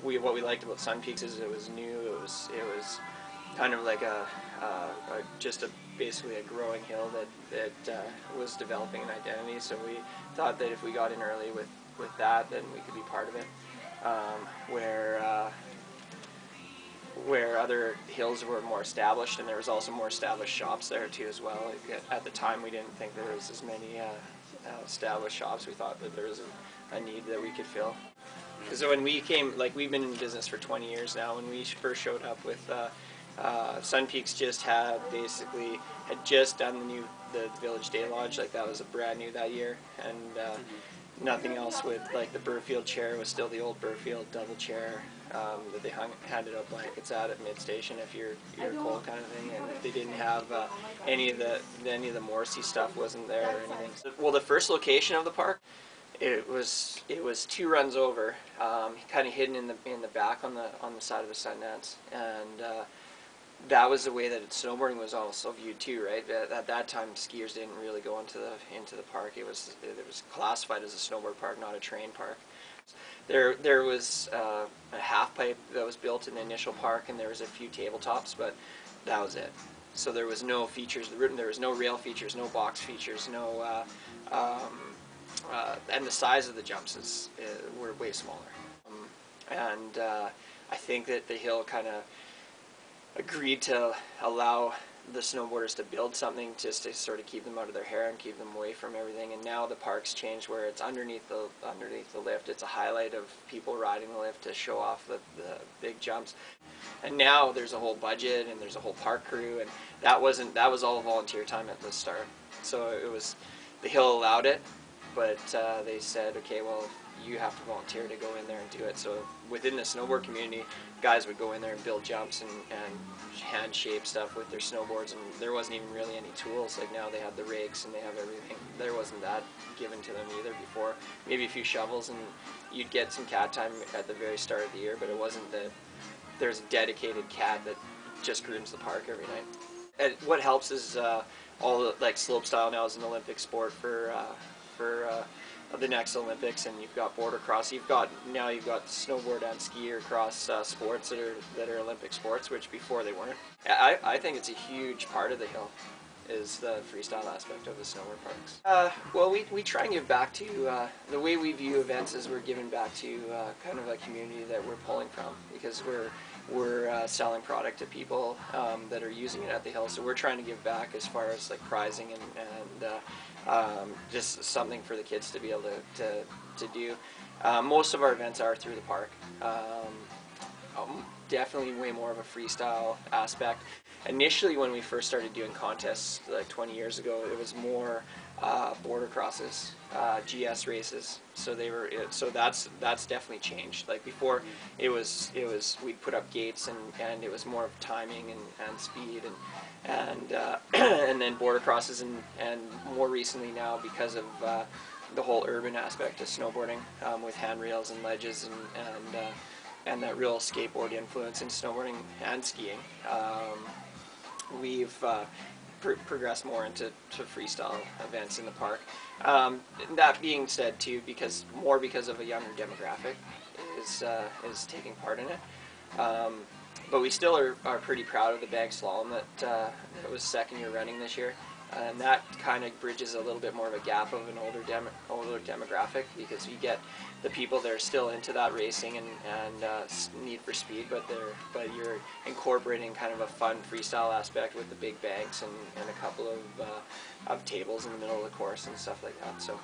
what we liked about Sun Peaks is it was new. It was kind of like just basically a growing hill that was developing an identity. So we thought that if we got in early with that, then we could be part of it. Where other hills were more established, and there was also more established shops there too as well. At the time, we didn't think there was as many established shops. We thought that there was a need that we could fill. Because when we came, like, we've been in business for 20 years now. When we first showed up with Sun Peaks, had just done the Village Day Lodge. Like, that was brand new that year, and nothing else with, like, the Burfield chair was still the old Burfield double chair that they handed out blankets at mid-station if you're cold, kind of thing. And they didn't have any of the Morrissey stuff wasn't there or anything. Well, the first location of the park, it was 2 runs over, kind of hidden in the back on the side of the Sundance, and that was the way that snowboarding was also viewed too, right? At that time, skiers didn't really go into the park. It was classified as a snowboard park, not a terrain park. There was a half pipe that was built in the initial park, and there was a few tabletops, but that was it. So there was no features. There was no rail features, no box features, no. And the size of the jumps were way smaller. And I think that the hill kind of agreed to allow the snowboarders to build something just to sort of keep them out of their hair and keep them away from everything. And now the park's changed where it's underneath the lift. It's a highlight of people riding the lift to show off the big jumps. And now there's a whole budget and there's a whole park crew, and that was all volunteer time at the start. So the hill allowed it, but they said, okay, well, you have to volunteer to go in there and do it. So within the snowboard community, guys would go in there and build jumps and hand shape stuff with their snowboards, and there wasn't even really any tools. Like, now they have the rakes and they have everything. There wasn't that given to them either before. Maybe a few shovels, and you'd get some cat time at the very start of the year, but it wasn't that there's a dedicated cat that just grooms the park every night. And what helps is all the, like, slopestyle now is an Olympic sport for the next Olympics, and you've got border cross. You've got snowboard and ski or cross sports that are Olympic sports, which before they weren't. I think it's a huge part of the hill is the freestyle aspect of the snowboard parks. Well, we try and give back to the way we view events is we're giving back to kind of a community that we're pulling from, because we're selling product to people that are using it at the hill. So we're trying to give back as far as, like, prizing and just something for the kids to be able to do. Most of our events are through the park. Definitely way more of a freestyle aspect. Initially, when we first started doing contests, like 20 years ago, it was more border crosses, GS races. So that's definitely changed. Like, before, it was we'd put up gates and it was more of timing and speed and then border crosses, and more recently now, because of the whole urban aspect of snowboarding, with handrails and ledges and that real skateboard influence in snowboarding and skiing, we've progressed more into freestyle events in the park. That being said, too, because of a younger demographic is taking part in it. But we still are pretty proud of the bag slalom that was second year running this year. And that kind of bridges a little bit more of a gap of an older demographic, because you get the people that are still into that racing and need for speed, but you're incorporating kind of a fun freestyle aspect with the big bags and a couple of tables in the middle of the course and stuff like that. So